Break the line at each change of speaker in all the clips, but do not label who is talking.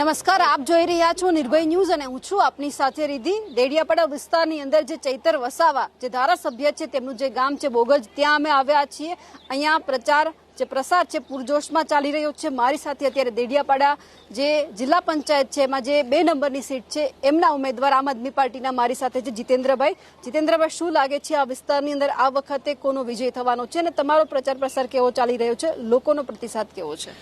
નમસ્કાર, આપ જોઈ રહ્યા છો નિર્ભય ન્યૂઝ અને હું છું આપની સાથે રીધિ। ડેડિયાપાડા વિસ્તારની અંદર જે ચૈતર વસાવા જે ધારાસભ્ય છે તેમનું જે ગામ છે બોગજ, ત્યાં અમે આવ્યા છીએ। અહીંયા પ્રસાર છે પૂરજોશમાં ચાલી રહ્યો છે। મારી સાથે અત્યારે ડેડિયાપાડા જે જિલ્લા પંચાયત છે એમાં જે 2 નંબરની સીટ છે એમના ઉમેદવાર આમ આદમી પાર્ટીના મારી સાથે છે જીતેન્દ્રભાઈ। શું લાગે છે આ વિસ્તારની અંદર આ વખતે કોનો વિજય થવાનો છે અને તમારો પ્રચાર પ્રસાર કેવો ચાલી રહ્યો છે, લોકોનો પ્રતિસાદ કેવો છે?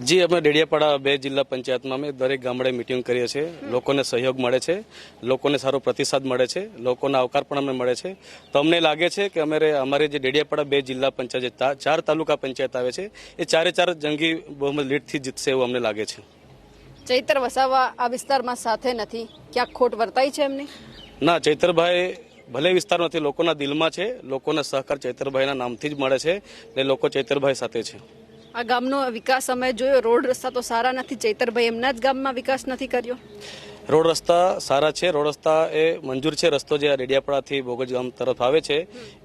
જી, અમે ડેડિયાપાડા 2 જિલ્લા પંચાયતમાં અમે દરેક ગામડે મિટિંગ કરીએ છીએ। લોકોને સહયોગ મળે છે, લોકોને સારો પ્રતિસાદ મળે છે, લોકોનો આવકાર પણ અમને મળે છે। તો અમને લાગે છે કે અમારી જે ડેડિયાપાડા 2 જિલ્લા પંચાયત 4 તાલુકા પંચાયત આવે છે એ 4 જંગી બહુમત લીડથી જીતશે એવું અમને લાગે છે।
ચૈતર વસાવા આ વિસ્તારમાં સાથે નથી, ક્યાંક ખોટ વર્તાઈ છે એમની?
ના, ચૈતરભાઈ ભલે વિસ્તારમાંથી લોકોના દિલમાં છે, લોકોનો સહકાર ચૈતરભાઈના નામથી જ મળે છે એટલે લોકો ચૈતરભાઈ સાથે છે।
આ ગામનો વિકાસ અમે જોયો, રોડ રસ્તા તો સારા નથી, ચૈતરભાઈ એમના જ ગામમાં વિકાસ નથી કર્યો?
રોડ રસ્તા સારા છે, રોડ રસ્તા એ મંજૂર છે। રસ્તો જે ડેડિયાપાડાથી બોગજ ગામ તરફ આવે છે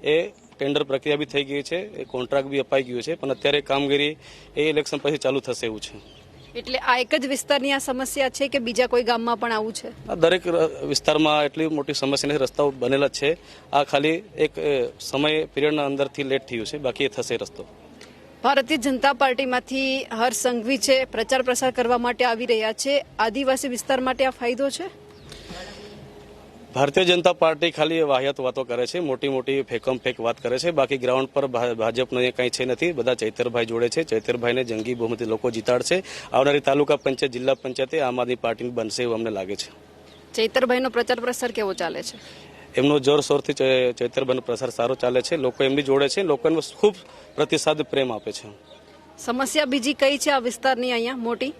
એ ટેન્ડર પ્રક્રિયા બી થઈ ગઈ છે, એ કોન્ટ્રાક્ટ બી અપાઈ ગયું છે, પણ અત્યારે કામગીરી એ ઇલેક્શન પછી ચાલુ થશે એવું છે।
એટલે આ એક જ વિસ્તારની આ સમસ્યા છે કે બીજા કોઈ ગામમાં પણ આવું છે?
દરેક વિસ્તારમાં એટલી મોટી સમસ્યા નથી, રસ્તાઓ બનેલા જ છે। આ ખાલી એક સમય પીરિયડના અંદરથી લેટ થયું છે, બાકી એ થશે રસ્તો।
ભારતીય જનતા પાર્ટીમાંથી હર્ષ સંઘવી છે, પ્રચાર પ્રસાર કરવા માટે આવી રહ્યા છે। આદિવાસી વિસ્તાર માટે આ ફાયદો છે?
ભારતીય જનતા પાર્ટી ખાલી વાહિયાત વાતો કરે છે, મોટી મોટી ફેકમ ફેક વાત કરે છે, બાકી ગ્રાઉન્ડ પર ભાજપનો કંઈ છે નથી। બધા ચૈતરભાઈ જોડે છે, ચૈતરભાઈને જંગી બહુમતી લોકો જીતાડશે। આવનારી તાલુકા પંચાયત, જિલ્લા પંચાયતે આમ આદમી પાર્ટી બનશે એવું અમને લાગે છે।
ચૈતરભાઈનો પ્રચાર પ્રસાર કેવો ચાલે છે?
એમનો જોરશોરથી ચૈતરભાઈનો પ્રસાર સારો ચાલે છે, લોકો એમની જોડે છે, લોકો એનો ખૂબ પ્રતિસાદ પ્રેમ આપે છે।
સમસ્યા બીજી કઈ છે આ વિસ્તારની અહીંયા મોટી?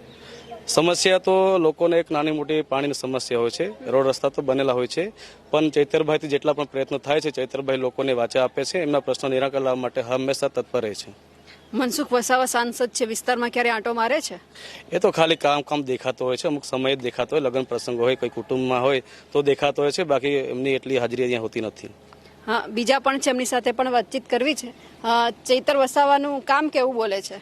સમસ્યા તો લોકોને એક નાની મોટી પાણીની સમસ્યા હોય છે, રોડ રસ્તા તો બનેલા હોય છે, પણ ચૈતરભાઈથી જેટલા પણ પ્રયત્નો થાય છે ચૈતરભાઈ લોકોને વાચા આપે છે, એમના પ્રશ્નો નિરાકરણ લાવવા માટે હંમેશા તત્પર રહે છે।
મનસુખ વસાવા સાંસદ છે, વિસ્તારમાં ક્યારે આંટો મારે છે?
એ તો ખાલી કામ દેખાતો હોય છે, અમુક સમયે જ દેખાતો હોય, લગ્ન પ્રસંગ હોય, કોઈ કુટુંબમાં હોય તો દેખાતો હોય છે, બાકી એમની એટલી હાજરી અહીંયા હોતી નથી।
હા, બીજા પણ છે, એમની સાથે પણ વાતચીત કરવી છે। ચૈતર વસાવાનું કામ કેવું બોલે છે?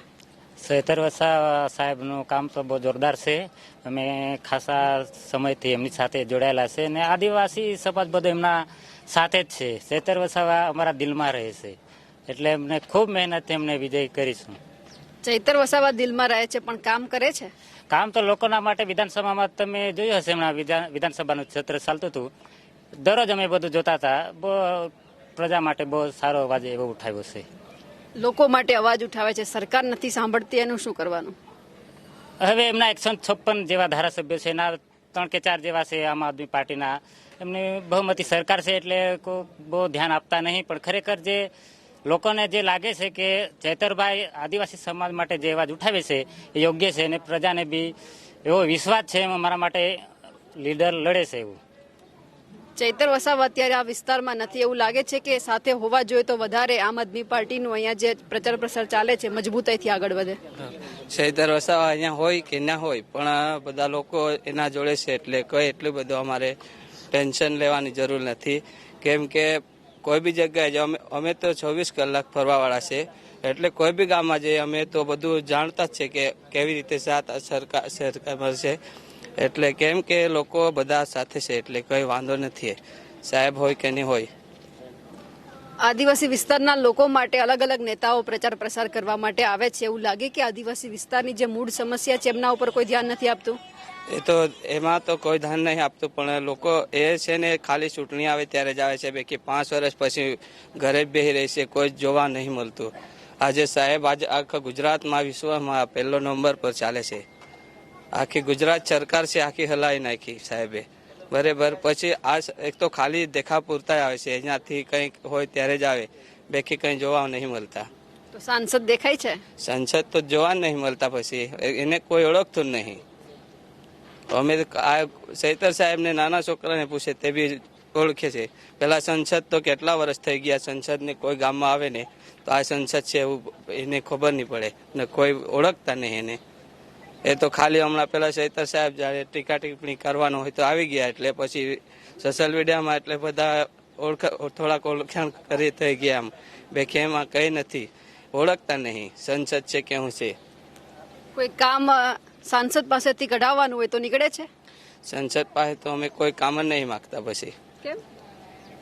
ચૈતર વસાવા સાહેબનું કામ તો બહુ જોરદાર છે। અમે ખાસા સમયથી એમની સાથે જોડાયેલા છે અને આદિવાસી સમાજ બધો એમના સાથે જ છે। ચૈતર વસાવા અમારા દિલમાં રહે છે, એટલે એમને ખૂબ મહેનતથી એમને વિજય કરીશું।
ચૈતર વસાવા દિલમાં રહે છે પણ કામ કરે છે?
કામ તો લોકોના માટે વિધાનસભામાં તમે જોયું હશે, હમણાં વિધાનસભાનું સત્ર ચાલતું હતું, દરરોજ અમે બધું જોતા હતા। બહુ પ્રજા માટે બહુ સારો અવાજ એવો ઉઠાવ્યો છે।
લોકો માટે અવાજ ઉઠાવે છે, સરકાર નથી સાંભળતી, એનું શું કરવાનું?
હવે એમના 156 જેવા ધારાસભ્યો છે, એના 3 કે 4 જેવા છે આમ આદમી પાર્ટીના, એમની બહુમતી સરકાર છે એટલે કોઈ બહુ ધ્યાન આપતા નહીં। પણ ખરેખર જે લોકોને જે લાગે છે કે ચૈતરભાઈ આદિવાસી સમાજ માટે જે અવાજ ઉઠાવે છે એ યોગ્ય છે અને પ્રજાને બી એવો વિશ્વાસ છે અમારા માટે લીડર લડે છે એવું।
ચૈતર વસાવા અત્યારે આ વિસ્તારમાં નથી, એવું લાગે છે કે સાથે હોવા જોઈએ તો વધારે આમ આદમી પાર્ટીનું અહીંયા જે પ્રચાર પ્રસાર ચાલે છે મજબૂતાઈથી આગળ વધે?
ચૈતર વસાવા અહીંયા હોય કે ના હોય પણ બધા લોકો એના જોડે છે એટલે કોઈ એટલું બધું અમારે ટેન્શન લેવાની જરૂર નથી, કેમ કે કોઈ બી જગ્યાએ અમે તો 24 કલાક ફરવાવાળા છે, એટલે કોઈ બી ગામમાં જઈએ અમે તો બધું જાણતા જ છે કે કેવી રીતે સરકાર મળશે, એટલે કેમ કે લોકો બધા સાથે છે એટલે કોઈ વાંધો નથી, સાહેબ હોય કે નહીં હોય।
આદિવાસી વિસ્તારના લોકો માટે અલગ અલગ નેતાઓ પ્રચાર પ્રસાર કરવા માટે આવે છે, એવું લાગે કે આદિવાસી વિસ્તારની જે મૂળ સમસ્યા છે એમના ઉપર કોઈ ધ્યાન નથી આપતું?
એ તો એમાં તો કોઈ ધ્યાન નહીં આપતું, પણ લોકો એ છે ને ખાલી ચૂંટણી આવે ત્યારે જ આવે છે, બાકી 5 વર્ષ પછી ઘરે જ બેસી રહે છે, કોઈ જોવા નહીં મળતું। આજે સાહેબ આજે આખા ગુજરાતમાં વિશ્વમાં 1 નંબર પર ચાલે છે, આખી ગુજરાત સરકાર છે આખી હલાવી નાખી સાહેબે, બરાબર। પછી આ એક તો ખાલી દેખા પૂરતા આવે છે, અહીંયાથી કંઈક હોય ત્યારે જ આવે, બાકી કંઈ જોવા નહીં મળતા।
તો સાંસદ દેખાય છે?
સાંસદ તો જોવા નહીં મળતા, પછી એને કોઈ ઓળખતું જ નહીં। અમે આ ચૈતર સાહેબને નાના છોકરાને પૂછે તે બી ઓળખે છે, પેલા સંસદ તો કેટલા વર્ષ થઈ ગયા, સંસદને કોઈ ગામમાં આવે ને તો આ સંસદ છે એવું એને ખબર નહીં પડે ને કોઈ ઓળખતા નહીં એને। એ તો ખાલી હમણાં પેલા ચૈતર સાહેબ જયારે ટીકા ટિપ્પણી કરવાનું હોય તો આવી ગયા, એટલે પછી સોશિયલ મીડિયામાં એટલે બધા થોડાક ઓળખાણ કરી થઈ ગયા, આમ બાકી એમાં કંઈ નથી, ઓળખતા નહીં સંસદ છે કે શું છે।
કોઈ કામ સાંસદ પાસેથી કઢાવવાનું હોય તો નીકળે છે?
સંસદ પાસે તો અમે કોઈ કામ જ નહીં માગતા પછી
કેમ?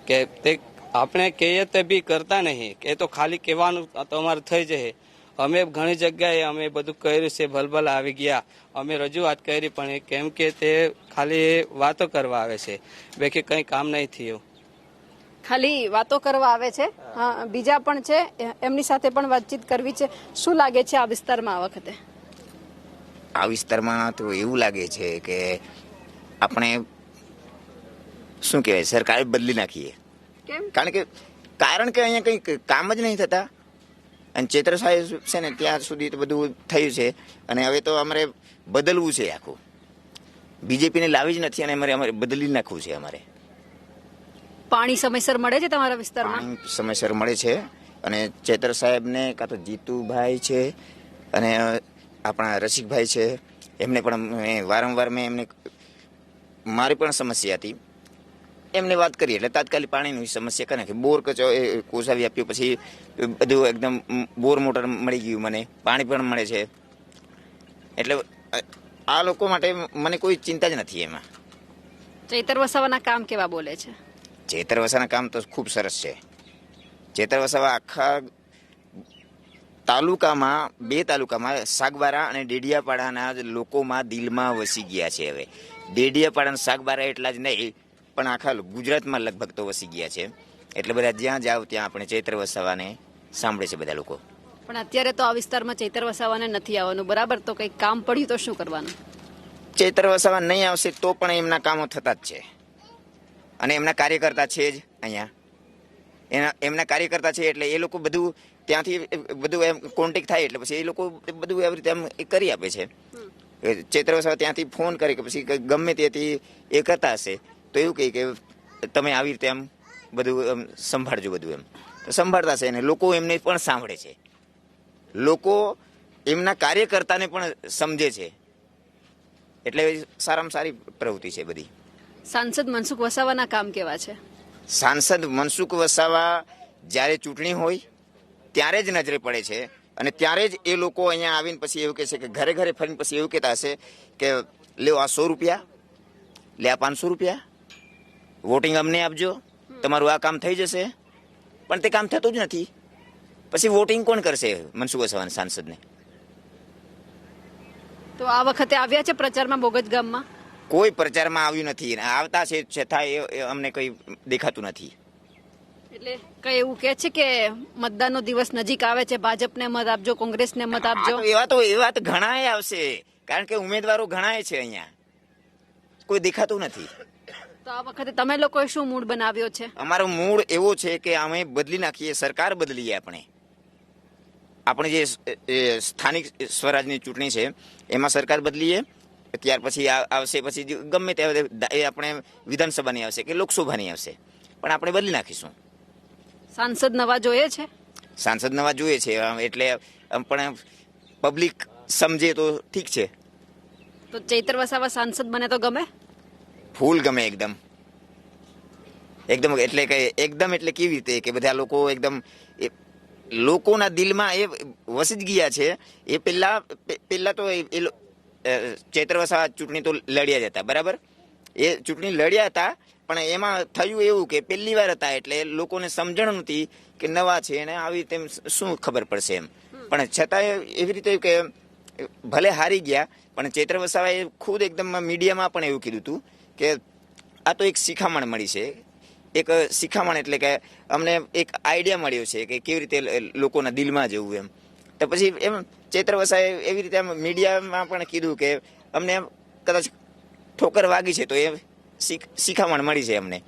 કે તે આપણે કહીએ તે બી કરતા નહીં, એ તો ખાલી કહેવાનું તમારે થઈ જાય. અમે ઘણી જગ્યાએ અમે બધું કર્યું છે, ભલભલ આવી ગયા, અમે રજૂઆત કરી, પણ કેમ કે તે ખાલી વાતો કરવા આવે છે, બાકી કંઈ કામ નહીં થયું.
ખાલી વાતો કરવા આવે છે. હા, બીજા પણ છે, એમની સાથે પણ વાતચીત કરવી છે. શું લાગે છે આ વિસ્તારમાં આ વખતે?
આ વિસ્તારમાં તો એવું લાગે છે કે આપણે શું કહેવાય, સરકારે બદલી નાખીએ.
કેમ?
કારણ કે અહીંયા કંઈ કામ જ નહીં થતા, અને ચેતર સાહેબ છે ને ત્યાં સુધી તો બધું થયું છે, અને હવે તો અમારે બદલવું છે આખું. બીજેપીને લાવી જ નથી, અને અમારે બદલી નાખવું છે. અમારે
પાણી સમયસર મળે છે તમારા વિસ્તારમાં?
પાણી સમયસર મળે છે, અને ચેતર સાહેબને કાં તો જીતુભાઈ છે અને આપણા રસિકભાઈ છે, એમને પણ વારંવાર મેં એમને મારી પણ સમસ્યા હતી, એમને વાત કરી એટલે તાત્કાલિક પાણીની સમસ્યા કરે કે બોર કોસાવી આપ્યું, પછી બધું એકદમ બોર મોટર મળી ગયું, મને પાણી પણ મળે છે. એટલે આ લોકો માટે મને કોઈ ચિંતા જ નથી એમાં.
ચૈતર વસાવાના કામ કેવા બોલે છે?
ચેતર વસાવાના કામ તો ખૂબ સરસ છે. ચેતર વસાવા આખા તાલુકામાં, 2 તાલુકામાં, સાગબારા અને ડેડિયાપાડાના લોકોમાં દિલમાં વસી ગયા છે. હવે ડેડિયાપાડા અને સાગબારા એટલા જ નહીં, પણ આખા ગુજરાતમાં લગભગ તો વસી ગયા છે. એટલે બધા જ્યાં જાવ ત્યાં આપણે ચૈત્ર વસાવાને સાંભળે છે બધા લોકો.
પણ અત્યારે તો આ વિસ્તારમાં ચૈતર વસાવાને નથી આવવાનું, બરાબર? તો કંઈક કામ પડ્યું તો શું કરવાનું?
ચૈત્ર વસાવા નહીં આવશે તો પણ એમના કામો થતા જ છે, અને એમના કાર્યકર્તા છે જ અહીંયા. એમના કાર્યકર્તા છે એટલે એ લોકો બધું ત્યાંથી બધું એમ કોન્ટેક્ટ થાય, એટલે પછી એ લોકો બધું એવી રીતે એમ કરી આપે છે. ચૈત્ર વસાવા ત્યાંથી ફોન કરે કે પછી ગમે ત્યાંથી એ કરતા હશે તો એવું કહે કે તમે આવી રીતે એમ બધું સંભાળજો, બધું એમ તો સંભાળતા છે. અને લોકો એમને પણ સાંભળે છે, લોકો એમના કાર્યકર્તાને પણ સમજે છે. એટલે સારામાં સારી પ્રવૃત્તિ છે બધી.
સાંસદ મનસુખ વસાવાના કામ કેવા છે?
સાંસદ મનસુખ વસાવા જ્યારે ચૂંટણી હોય ત્યારે જ નજરે પડે છે, અને ત્યારે જ એ લોકો અહીંયા આવીને પછી એવું કહે છે કે ઘરે ઘરે ફરીને પછી એવું કહેતા હશે કે લ્યો આ 100 રૂપિયા, લે આ 500 રૂપિયા, વોટિંગ અમને આપજો, તમારું આ કામ થઈ જશે. પણ તે કામ થતું જ નથી. પછી વોટિંગ કોણ કરશે મનસુખ વસાવાના સાંસદને?
તો આ વખતે આવ્યા છે પ્રચારમાં બોગજ ગામમાં?
કોઈ પ્રચારમાં આવ્યું નથી, આવતા છે છતાં એ અમને કંઈ દેખાતું નથી.
એટલે કઈ એવું કે છે કે મતદાનનો દિવસ નજીક આવે છે, ભાજપને મત આપજો, કોંગ્રેસને મત આપજો?
એવા તો ઘણાએ આવશે, કારણ કે ઉમેદવારો ઘણાએ છે, અહીંયા કોઈ દેખાતું નથી.
તો આ વખતે તમે લોકોએ શું મૂડ બનાવ્યો છે?
અમારો મૂડ એવો છે કે અમે બદલી નાખીએ, સરકાર બદલીએ. આપણે જે સ્થાનિક સ્વરાજની ચૂંટણી છે એમાં સરકાર બદલીએ, ત્યાર પછી આવશે, પછી ગમે તે આપણે વિધાનસભાની આવશે કે લોકસભાની આવશે, પણ આપણે બદલી નાખીશું.
સાંસદ નવા જોઈએ છે?
સાંસદ નવા જોઈએ છે, એટલે પણ પબ્લિક સમજે તો ઠીક છે.
તો ચૈતર વસાવા સાંસદ બને તો ગમે?
ફૂલ ગમે, એકદમ. એટલે કે એકદમ એટલે કેવી રીતે કે બધા લોકો એકદમ લોકોના દિલમાં એ વસી જ ગયા છે. એ પહેલા તો ચૈત્ર વસાવા ચૂંટણી તો લડ્યા જ હતા, બરાબર? એ ચૂંટણી લડ્યા હતા, પણ એમાં થયું એવું કે પહેલી વાર હતા એટલે લોકોને સમજણ નહોતી કે નવા છે અને આવી તેમ શું ખબર પડશે એમ. પણ છતાં એવી રીતે કે ભલે હારી ગયા, પણ ચૈત્ર વસાવાએ ખુદ એકદમ મીડિયામાં પણ એવું કીધું હતું કે આ તો એક શિખામણ મળી છે. એક શિખામણ એટલે કે અમને એક આઈડિયા મળ્યો છે કે કેવી રીતે લોકોના દિલમાં જવું એમ. તો પછી એમ ચૈત્ર વસાવાએ એવી રીતે મીડિયામાં પણ કીધું કે અમને કદાચ ઠોકર વાગી છે તો એ શિખામણ મળી છે અમને,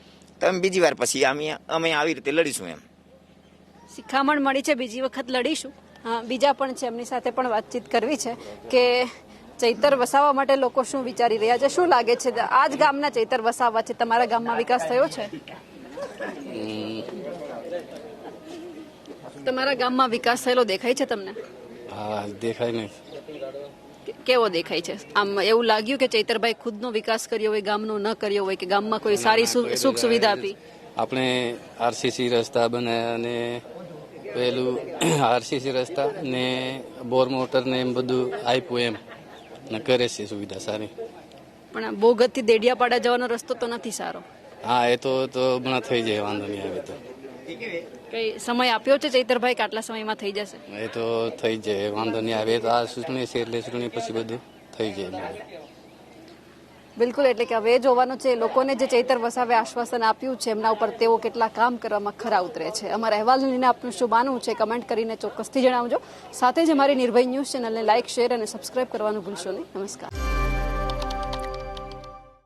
તો અમે બીજી વાર પછી અમે આવી રીતે લડીશું એમ.
શિખામણ મળી છે, બીજી વખત લડીશું. બીજા પણ છે, એમની સાથે પણ વાતચીત કરવી છે કે ચૈતર વસાવા માટે લોકો શું વિચારી રહ્યા છે, શું લાગે છે? આ જ ગામના ચૈતર વસાવા છે, તમારા ગામમાં વિકાસ થયો છે? તમારા ગામમાં વિકાસ થયેલો દેખાય છે તમને?
હા, દેખાય નહીં.
કેવો દેખાય છે? આમ એવું લાગ્યું કે ચૈતરભાઈ ખુદનો વિકાસ કર્યો હોય, ગામનો ન કર્યો હોય, કે ગામમાં કોઈ સારી સુખ સુવિધા આપી?
આપણે આરસીસી રસ્તા બનાવ્યા, અને પેલું આરસીસી રસ્તા ને બોર મોટર ને એમ બધું આપ્યું એમ. ને કરે છે સુવિધા સારી.
પણ બોગતથી દેડિયાપાડા જવાનો રસ્તો તો નથી સારો.
હા એ તો હમણાં થઈ જાય, વાંધો નહીં આવે તો.
કઈ સમય આપ્યો છે ચૈતરભાઈ કે આટલા સમયમાં થઈ જશે?
એ તો થઈ જાય, વાંધો નહીં આવે. તો આ ચૂંટણી છે એટલે ચૂંટણી પછી બધું થઈ જાય.
બિલકુલ, એટલે કે હવે એ જોવાનું છે લોકોને જે ચૈતર વસાવે આશ્વાસન આપ્યું છે એમના ઉપર તેઓ કેટલા કામ કરવામાં ખરા ઉતરે છે. અમારા અહેવાલને લઈને આપનું શું માનવું છે કમેન્ટ કરીને ચોક્કસથી જણાવજો. સાથે જ અમારી નિર્ભય ન્યૂઝ ચેનલને લાઇક, શેર અને સબસ્ક્રાઇબ કરવાનું ભૂલશો નહીં. નમસ્કાર.